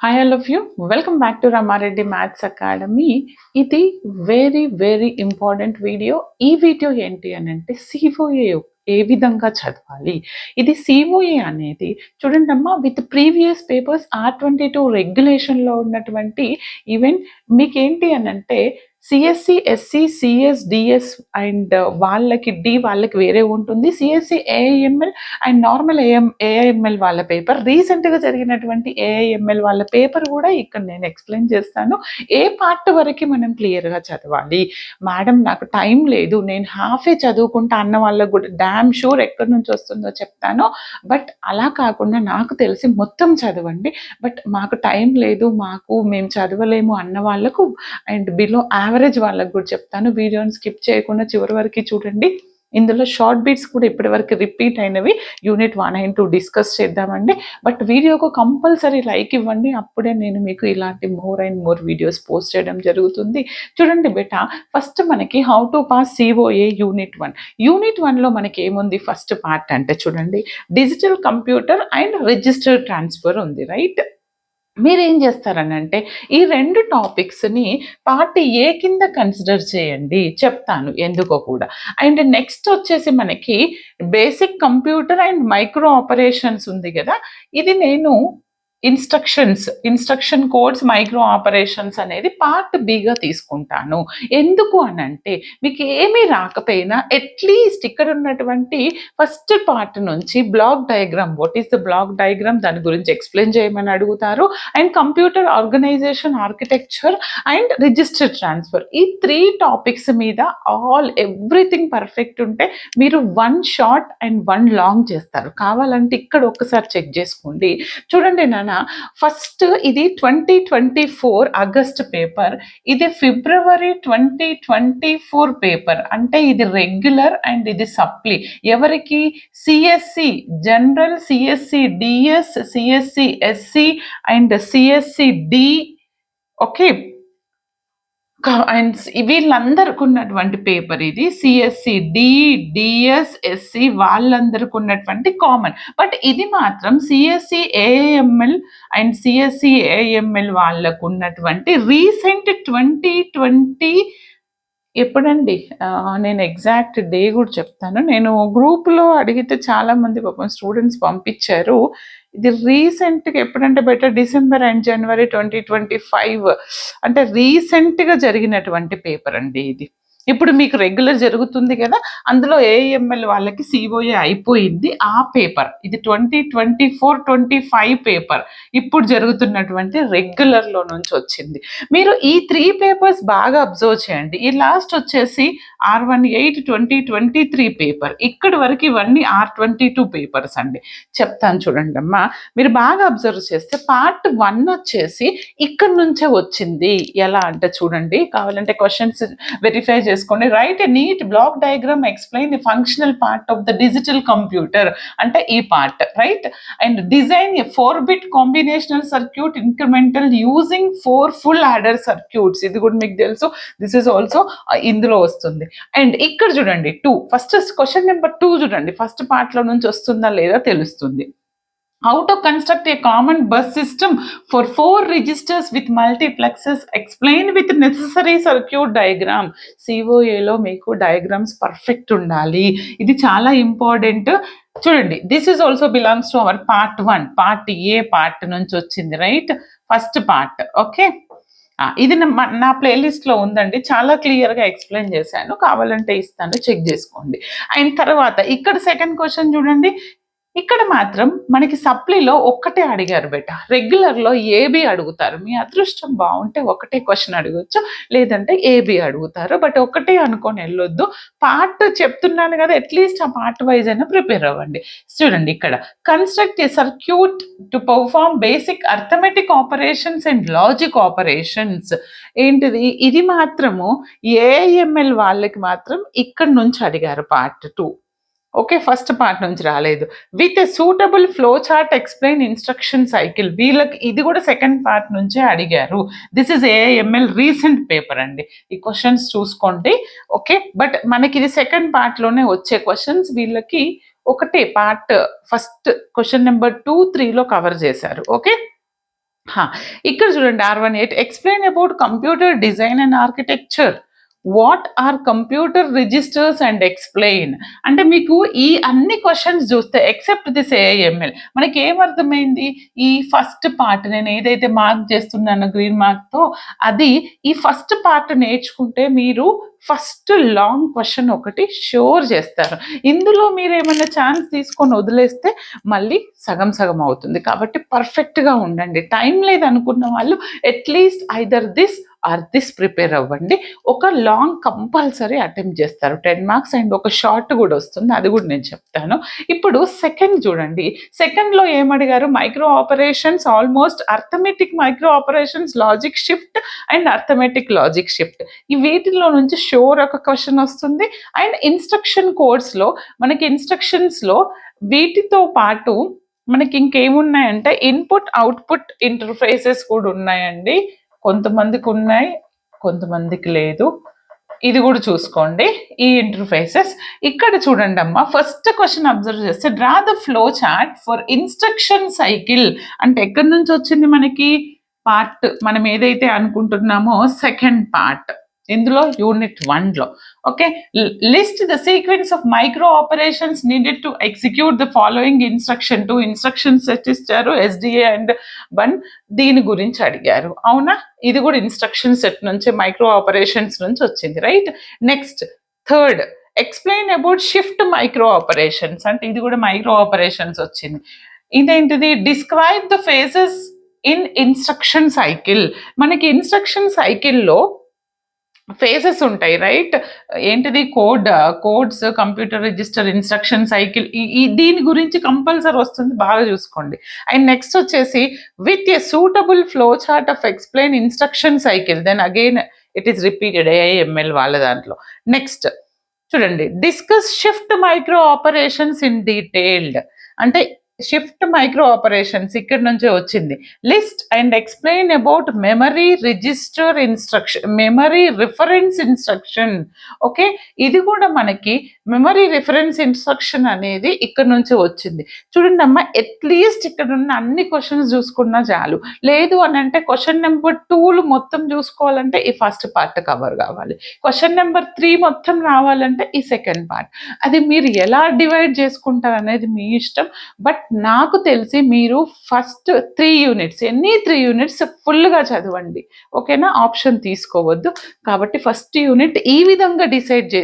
Hi all of you, welcome back to Ramareddy Maths Academy. ఇది very very important video. ఈ video ఏంటి అని అంటే సిఓఏ ఏ విధంగా చదవాలి. ఇది సిఓఏ అనేది చూడండి అమ్మా, విత్ ప్రీవియస్ పేపర్స్ R22 రెగ్యులేషన్లో ఉన్నటువంటి ఈవెన్ మీకు ఏంటి అని అంటే CSC SC CS DS and వాళ్ళకి వాళ్ళకి వేరే ఉంటుంది. CSC AIML and normal AIML వాళ్ళ పేపర్, రీసెంట్గా జరిగినటువంటి ఏఐఎంఎల్ వాళ్ళ పేపర్ కూడా ఇక్కడ నేను ఎక్స్ప్లెయిన్ చేస్తాను. ఏ పార్ట్ వరకు మనం క్లియర్గా చదవాలి. మేడం నాకు టైం లేదు, నేను హాఫే చదువుకుంటా అన్న వాళ్ళకు కూడా డ్యామ్ షూర్ ఎక్కడి నుంచి వస్తుందో చెప్తాను. బట్ అలా కాకుండా నాకు తెలిసి మొత్తం చదవండి. బట్ మాకు టైం లేదు, మేము చదవలేము అన్న వాళ్ళకు అండ్ బిలో యావరేజ్ వాళ్ళకు కూడా చెప్తాను. వీడియోని స్కిప్ చేయకుండా చివరి వరకు చూడండి. ఇందులో షార్ట్ బీట్స్ కూడా ఇప్పటి వరకు రిపీట్ అయినవి యూనిట్ 1 and 2 డిస్కస్ చేద్దామండి. బట్ వీడియోకు కంపల్సరీ లైక్ ఇవ్వండి, అప్పుడే నేను మీకు ఇలాంటి more and more videos post చేయడం జరుగుతుంది. చూడండి బేటా, ఫస్ట్ మనకి how to pass COA unit 1. Unit 1లో మనకి ఏముంది, ఫస్ట్ పార్ట్ అంటే చూడండి digital computer and register transfer ఉంది, రైట్. మీరేం చేస్తారనంటే ఈ రెండు టాపిక్స్ని పార్ట్ ఏ కింద కన్సిడర్ చేయండి, చెప్తాను ఎందుకో కూడా. అండ్ నెక్స్ట్ వచ్చేసి మనకి basic computer and micro operations ఉంది కదా, ఇది నేను ఇన్స్ట్రక్షన్ కోడ్స్ మైక్రో ఆపరేషన్స్ అనేది పార్ట్ బిగా తీసుకుంటాను. ఎందుకు అనంటే మీకు ఏమీ రాకపోయినా అట్లీస్ట్ ఇక్కడ ఉన్నటువంటి ఫస్ట్ పార్ట్ నుంచి block diagram, what is the block diagram, దాని గురించి ఎక్స్ప్లెయిన్ చేయమని అడుగుతారు. And computer organisation architecture and register transfer, ఈ 3 టాపిక్స్ మీద ఎవ్రీథింగ్ పర్ఫెక్ట్ ఉంటే మీరు 1 షార్ట్ అండ్ 1 లాంగ్ చేస్తారు. కావాలంటే ఇక్కడ ఒక్కసారి చెక్ చేసుకోండి. చూడండి నాన్న, ఫస్ట్ ఇది 2024 ఆగస్ట్ పేపర్, ఇది ఫిబ్రవరి 2024 పేపర్. అంటే ఇది రెగ్యులర్ అండ్ ఇది సప్లీ. ఎవరికి? CSC general, CSC DS, CSC SC and CSC D. Okay, and వీళ్ళందరికి ఉన్నటువంటి పేపర్ ఇది. సిఎస్సి డి, డిఎస్, ఎస్సి వాళ్ళందరికి ఉన్నటువంటి కామన్. బట్ ఇది మాత్రం CSC AML and CSC AML వాళ్ళకు ఉన్నటువంటి రీసెంట్ 2020 ఎప్పుడండి, నేను ఎగ్జాక్ట్ డే కూడా చెప్తాను. నేను గ్రూప్లో అడిగితే చాలామంది పాపం స్టూడెంట్స్ పంపించారు. ఇది రీసెంట్గా ఎప్పుడంటే బెటర్ డిసెంబర్ అండ్ జనవరి 2025, అంటే రీసెంట్గా జరిగినటువంటి పేపర్ అండి ఇది. ఇప్పుడు మీకు రెగ్యులర్ జరుగుతుంది కదా, అందులో ఏఎంఎల్ వాళ్ళకి సిఓఏ అయిపోయింది ఆ పేపర్. ఇది 2024-25 పేపర్, ఇప్పుడు జరుగుతున్నటువంటి రెగ్యులర్లో నుంచి వచ్చింది. మీరు ఈ 3 పేపర్స్ బాగా అబ్జర్వ్ చేయండి. ఈ లాస్ట్ వచ్చేసి R18 2023 పేపర్, ఇక్కడి వరకు ఇవన్నీ R22 పేపర్స్ అండి. చెప్తాను చూడండి అమ్మా, మీరు బాగా అబ్జర్వ్ చేస్తే పార్ట్ 1 వచ్చేసి ఇక్కడ నుంచే వచ్చింది. ఎలా అంటే చూడండి, కావాలంటే క్వశ్చన్స్ వెరిఫై చేసుకోండి. Write a neat block diagram, explain the functional part of the digital computer, అంటే ఈ part, right. And design a 4-bit combinational circuit incremental using 4 full adder circuits, ఇది కూడా మీకు తెలుసు. దిస్ ఇస్ ఆల్సో ఇందులో వస్తుంది. And ఇక్కడ చూడండి 2, ఫస్ట్ క్వశ్చన్ నెంబర్ 2 చూడండి, ఫస్ట్ పార్ట్లో నుంచి వస్తుందా లేదా తెలుస్తుంది. How to construct a common bus system for 4 registers with multiplexes, explained with necessary circuit diagram. సిఓఏలో మీకు డయాగ్రామ్స్ పర్ఫెక్ట్ ఉండాలి, ఇది చాలా ఇంపార్టెంట్. చూడండి, this is also belongs to our part 1, part A part నుంచి వచ్చింది, రైట్. First part, okay. ఇది నా ప్లేలిస్ట్లో ఉందండి, చాలా క్లియర్గా ఎక్స్ప్లెయిన్ చేశాను, కావాలంటే ఇస్తాను, చెక్ చేసుకోండి. అండ్ తర్వాత ఇక్కడ సెకండ్ క్వశ్చన్ చూడండి, ఇక్కడ మాత్రం మనకి సప్లీలో ఒక్కటే అడిగారు బేట, రెగ్యులర్లో ఏబి అడుగుతారు. మీ అదృష్టం బాగుంటే ఒకటే క్వశ్చన్ అడగచ్చు, లేదంటే ఏబి అడుగుతారు. బట్ ఒకటే అనుకొని వెళ్ళొద్దు, పార్ట్ చెప్తున్నాను కదా, అట్లీస్ట్ ఆ పార్ట్ వైజ్ అయినా ప్రిపేర్ అవ్వండి. చూడండి ఇక్కడ, construct a circuit to perform basic arithmetic operations and logic operations. ఏంటిది, ఇది మాత్రము ఏఎంఎల్ వాళ్ళకి మాత్రం ఇక్కడ నుంచి అడిగారు పార్ట్ 2. ఓకే, ఫస్ట్ పార్ట్ నుంచి రాలేదు. With a suitable flow chart explain instruction cycle, వీళ్ళకి ఇది కూడా సెకండ్ పార్ట్ నుంచే అడిగారు. This is AML recent paper అండి, ఈ క్వశ్చన్స్ చూసుకోండి. ఓకే, బట్ మనకి ఇది సెకండ్ పార్ట్లోనే వచ్చే క్వశ్చన్స్. వీళ్ళకి ఒకటే పార్ట్, ఫస్ట్ క్వశ్చన్ నెంబర్ 2, 3లో కవర్ చేశారు. ఓకే, ఇక్కడ చూడండి R18 explain about computer design and architecture. What are computer registers and explain. అంటే మీకు ఈ అన్ని క్వశ్చన్స్ చూస్తే ఎక్సెప్ట్ దిస్ ఏఐఎంఎల్ మనకి ఏమర్థమైంది, ఈ ఫస్ట్ పార్ట్ నేను ఏదైతే మార్క్ చేస్తున్నానో గ్రీన్ మార్క్తో అది ఈ ఫస్ట్ పార్ట్ నేర్చుకుంటే మీరు ఫస్ట్ లాంగ్ క్వశ్చన్ ఒకటి షోర్ చేస్తారు. ఇందులో మీరు ఏమైనా ఛాన్స్ తీసుకొని వదిలేస్తే మళ్ళీ సగం సగం అవుతుంది. కాబట్టి పర్ఫెక్ట్గా ఉండండి. టైం లేదనుకున్న వాళ్ళు at least either this or this prepare అవ్వండి. ఒక లాంగ్ కంపల్సరీ అటెంప్ట్ చేస్తారు 10 మార్క్స్ అండ్ ఒక షార్ట్ కూడా వస్తుంది, అది కూడా నేను చెప్తాను. ఇప్పుడు సెకండ్ చూడండి, సెకండ్లో ఏమడిగారు, micro operations almost arithmetic micro operations logic shift and arithmetic logic shift. ఈ వీటిలో నుంచి షోర్ ఒక క్వశ్చన్ వస్తుంది. అండ్ ఇన్స్ట్రక్షన్ కోడ్స్లో మనకి ఇన్స్ట్రక్షన్స్లో వీటితో పాటు మనకి ఇంకేమున్నాయంటే ఇన్పుట్ అవుట్పుట్ ఇంటర్ఫేసెస్ కూడా ఉన్నాయండి. కొంతమందికి ఉన్నాయి, కొంతమందికి లేదు. ఇది కూడా చూసుకోండి ఈ ఇంటర్ఫేసెస్. ఇక్కడ చూడండి అమ్మా, ఫస్ట్ క్వశ్చన్ అబ్జర్వ్ చేస్తే draw the flow chart for instruction cycle. అంటే ఎక్కడి నుంచి వచ్చింది మనకి పార్ట్, మనం ఏదైతే అనుకుంటున్నామో సెకండ్ పార్ట్ ఇందులో యూనిట్ 1లో. Okay, list the sequence of micro operations needed to execute the following instruction. 2 instructions set ఇచ్చారు, SDA అండ్ 1. దీని గురించి అడిగారు, అవునా? ఇది కూడా ఇన్స్ట్రక్షన్ సెట్ నుంచి మైక్రో ఆపరేషన్స్ నుంచి వచ్చింది, right? Next third explain about shift micro operations. అంటే ఇది కూడా మైక్రో ఆపరేషన్స్ వచ్చింది. ఇదేంటిది, describe the phases in instruction cycle. మనకి ఇన్స్ట్రక్షన్ సైకిల్లో ఫేజెస్ ఉంటాయి, రైట్? ఏంటిది, codes, computer register, instruction cycle, ఈ దీని గురించి కంపల్సరీ వస్తుంది, బాగా చూసుకోండి. అండ్ నెక్స్ట్ వచ్చేసి with a suitable flowchart of explain instruction cycle, then again it is repeated AIML వాళ్ళ దాంట్లో. నెక్స్ట్ చూడండి, discuss shift micro operations in detailed. అంటే షిఫ్ట్ మైక్రో ఆపరేషన్స్ ఇక్కడ నుంచే వచ్చింది. List and explain about memory register instruction, memory reference instruction. Okay, ఇది కూడా మనకి మెమరీ రిఫరెన్స్ ఇన్స్ట్రక్షన్ అనేది ఇక్కడ నుంచి వచ్చింది. చూడండి అమ్మ, అట్లీస్ట్ ఇక్కడ ఉన్న అన్ని క్వశ్చన్స్ చూసుకున్నా చాలు. లేదు అని అంటే క్వశ్చన్ నెంబర్ 2 మొత్తం చూసుకోవాలంటే ఈ ఫస్ట్ పార్ట్ కవర్ కావాలి, క్వశ్చన్ నెంబర్ 3 మొత్తం రావాలంటే ఈ సెకండ్ పార్ట్. అది మీరు ఎలా డివైడ్ చేసుకుంటారు అనేది మీ ఇష్టం. బట్ నాకు తెలిసి మీరు ఫస్ట్ 3 యూనిట్స్, ఎన్ని 3 యూనిట్స్ ఫుల్గా చదవండి, ఓకేనా? ఆప్షన్ తీసుకోవద్దు. కాబట్టి ఫస్ట్ యూనిట్ ఈ విధంగా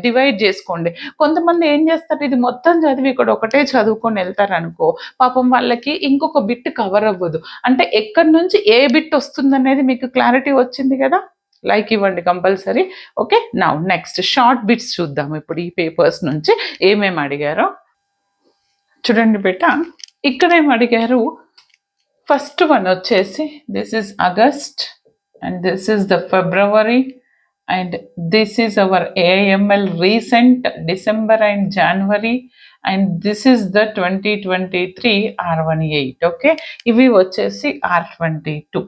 డివైడ్ చేసుకోండి. కొంతమంది ఏం చేస్తారు, ఇది మొత్తం చదివి ఇక్కడ ఒకటే చదువుకొని వెళ్తారు అనుకో, పాపం వాళ్ళకి ఇంకొక బిట్ కవర్ అవ్వదు. అంటే ఎక్కడి నుంచి ఏ బిట్ వస్తుంది అనేది మీకు క్లారిటీ వచ్చింది కదా? లైక్ ఇవ్వండి compulsory. Okay, now next short bits చూద్దాం. ఇప్పుడు ఈ పేపర్స్ నుంచి ఏమేమి అడిగారో చూడండి బేట. ఇక్కడ ఏం అడిగారు, ఫస్ట్ వన్ వచ్చేసి this is August and this is the February and this is our AIML recent December and January and this is the 2023 R18. Okay, ఇవి వచ్చేసి R22.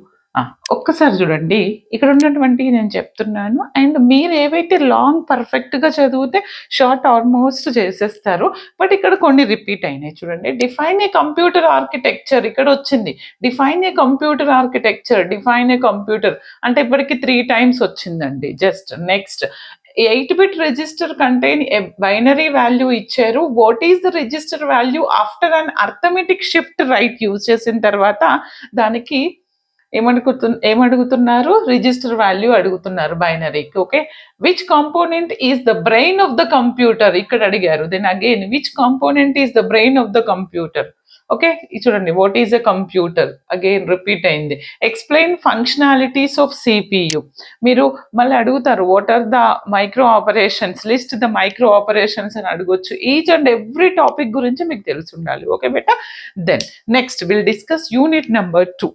ఒక్కసారి చూడండి, ఇక్కడ ఉన్నటువంటి నేను చెప్తున్నాను. అండ్ మీరు ఏవైతే లాంగ్ పర్ఫెక్ట్గా చదివితే షార్ట్ ఆల్మోస్ట్ చేసేస్తారు. బట్ ఇక్కడ కొన్ని రిపీట్ అయినాయి చూడండి. డిఫైన్ ఏ కంప్యూటర్ ఆర్కిటెక్చర్ ఇక్కడ వచ్చింది, define a computer architecture, define a computer అంటే ఇప్పటికి 3 times వచ్చిందండి. Just next 8-bit register contain a binary value ఇచ్చారు. What is the register value after an arithmetic shift right use చేసిన తర్వాత దానికి ఏమడుగుతున్నారు, రిజిస్టర్ వాల్యూ అడుగుతున్నారు బైనరీకి. Okay, which component is the brain of the computer ఇక్కడ అడిగారు. Then again which component is the brain of the computer. Okay, చూడండి what is a computer, again repeat అయింది. Explain functionalities of CPU. మీరు మళ్ళీ అడుగుతారు what are the micro operations, list the micro operations అని అడగొచ్చు. Each and every topic గురించి మీకు తెలిసి ఉండాలి. ఓకే బేటా, then next will discuss unit number 2.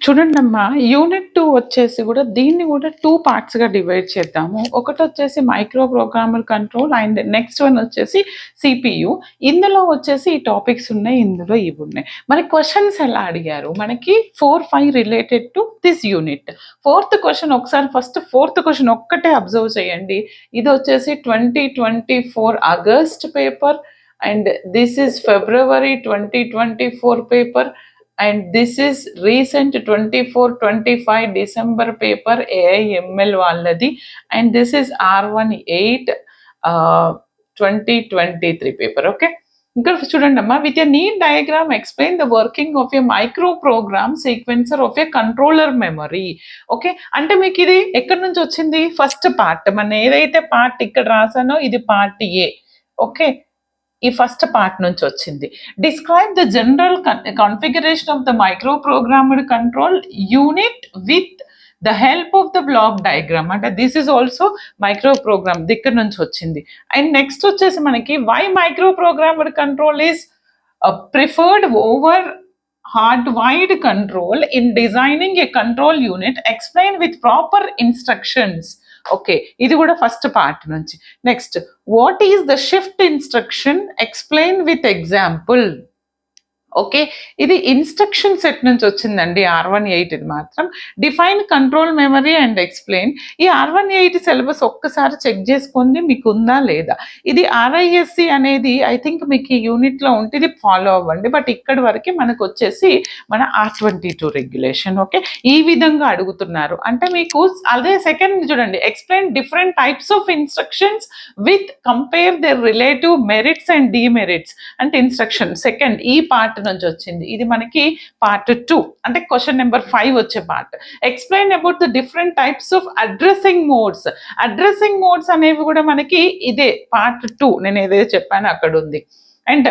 చూడండి అమ్మా, యూనిట్ 2 వచ్చేసి కూడా దీన్ని కూడా 2 partsగా డివైడ్ చేద్దాము. ఒకటి వచ్చేసి micro programmer control and next one వచ్చేసి CPU. ఇందులో వచ్చేసి ఈ టాపిక్స్ ఉన్నాయి, ఇందులో ఇవి ఉన్నాయి. మరి క్వశ్చన్స్ ఎలా అడిగారు, మనకి 4-5 related to this unit. Fourth question ఒకసారి ఫస్ట్ ఫోర్త్ క్వశ్చన్ ఒక్కటే అబ్జర్వ్ చేయండి. ఇది వచ్చేసి 2024 August paper and this is February 2024 paper, and this is recent 24-25 December paper AIML వాళ్ళది, and this is R18 2023 paper. Okay, ఇంకా చూడండి అమ్మా, with a neat diagram explain the working of a micro program sequencer of a controller memory. Okay, అంటే మీకు ఇది ఎక్కడి నుంచి వచ్చింది? ఫస్ట్ పార్ట్, మన ఏదైతే పార్ట్ ఇక్కడ రాసానో ఇది పార్ట్ ఏ. ఓకే, ఈ ఫస్ట్ పార్ట్ నుంచి వచ్చింది. Describe the general configuration of the micro programmed control unit with the help of the block diagram. అంటే this is also micro program దగ్గర నుంచి వచ్చింది. అండ్ నెక్స్ట్ వచ్చేసి మనకి why micro programmed control is preferred over hardwired control in designing a control unit, explain with proper instructions. Okay, ఇది కూడా first part నుంచి. Next, what is the shift instruction, explain with example. Okay, ఇది instruction set నుంచి వచ్చిందండి R18 ఇది మాత్రం. Define control memory and explain. ఈ R18 syllabus ఒక్కసారి చెక్ చేసుకోండి మీకు ఉందా లేదా. ఇది RISC అనేది ఐ థింక్ మీకు ఈ యూనిట్లో ఉంటే ఇది ఫాలో అవ్వండి. బట్ ఇక్కడి వరకు మనకు వచ్చేసి మన R22 రెగ్యులేషన్. ఓకే, ఈ విధంగా అడుగుతున్నారు. అంటే మీకు అదే సెకండ్ చూడండి, explain different types of instructions with compare their relative merits and demerits. అంటే ఇన్స్ట్రక్షన్ సెకండ్ ఈ పార్ట్ నుంచి వచ్చింది. ఇది మనకి పార్ట్ 2, అంటే క్వశ్చన్ నెంబర్ 5 వచ్చే part. Explain about the different types of addressing modes. Addressing modes అనేవి కూడా మనకి ఇదే పార్ట్ 2, నేను ఏదైతే చెప్పానో అక్కడ ఉంది. And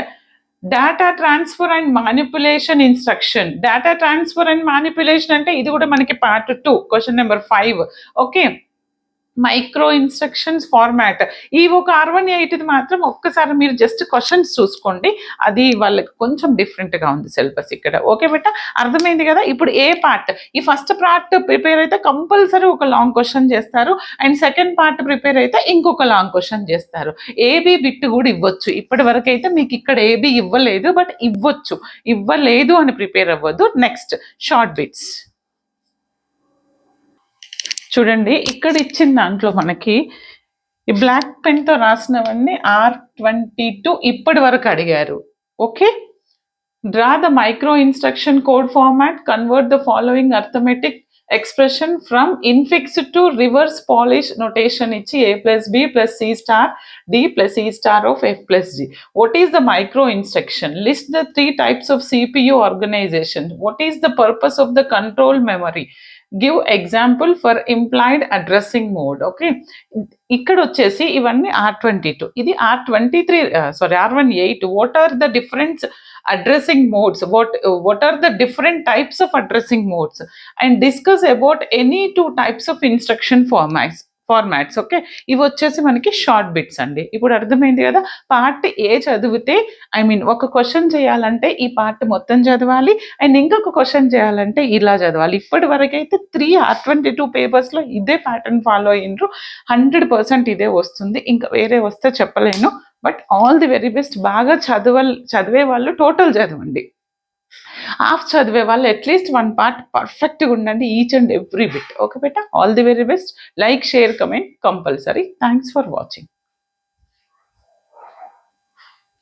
data transfer and manipulation instruction. Data transfer and manipulation అంటే ఇది కూడా మనకి part 2, question number 5. Okay, micro instructions format. ఈ ఒక R18 మాత్రం ఒక్కసారి మీరు జస్ట్ క్వశ్చన్స్ చూసుకోండి, అది వాళ్ళకి కొంచెం డిఫరెంట్గా ఉంది సిలబస్ ఇక్కడ. ఓకే బెట్ట, అర్థమైంది కదా. ఇప్పుడు ఏ పార్ట్, ఈ ఫస్ట్ పార్ట్ ప్రిపేర్ అయితే కంపల్సరీ ఒక లాంగ్ క్వశ్చన్ చేస్తారు, అండ్ సెకండ్ పార్ట్ ప్రిపేర్ అయితే ఇంకొక లాంగ్ క్వశ్చన్ చేస్తారు. ఏబీ బిట్ కూడా ఇవ్వచ్చు. ఇప్పటి వరకు అయితే మీకు ఇక్కడ ఏబీ ఇవ్వలేదు, బట్ ఇవ్వచ్చు. ఇవ్వలేదు అని ప్రిపేర్ అవ్వద్దు. Next, short bits. చూడండి, ఇక్కడ ఇచ్చిన దాంట్లో మనకి ఈ బ్లాక్ పెన్తో రాసినవన్నీ R22 ఇప్పటి వరకు అడిగారు. Okay, draw the micro instruction code format, convert the following arithmetic expression from infixed to reverse Polish notation ఇచ్చి A+B + C star D + E star of F+G. What is the micro instruction? List the 3 types of CPU organization. What is the purpose of the control memory? Give example for implied addressing mode. Okay, ఇక్కడ వచ్చేసి ఇవన్నీ R22, ఇది R23 R18. What are the difference addressing modes, what are the different types of addressing modes, and discuss about any 2 types of instruction formats. Okay, ఇవి వచ్చేసి మనకి short bits అండి. ఇప్పుడు అర్థమైంది కదా. పార్ట్ ఏ చదివితే ఒక క్వశ్చన్ చేయాలంటే ఈ పార్ట్ మొత్తం చదవాలి, అండ్ ఇంకొక క్వశ్చన్ చేయాలంటే ఇలా చదవాలి. ఇప్పటి వరకు అయితే 3 R22 పేపర్స్లో ఇదే ప్యాటర్న్ ఫాలో అయ్యిండ్రు. 100% ఇదే వస్తుంది, ఇంకా వేరే వస్తే చెప్పలేను. But all the very best. బాగా చదివే వాళ్ళు టోటల్ చదవండి, హాఫ్ చదివే వాళ్ళు అట్లీస్ట్ 1 పార్ట్ పర్ఫెక్ట్గా ఉండండి, each and every bit. Okay beta, all the very best. Like, share, comment compulsory. Thanks for watching.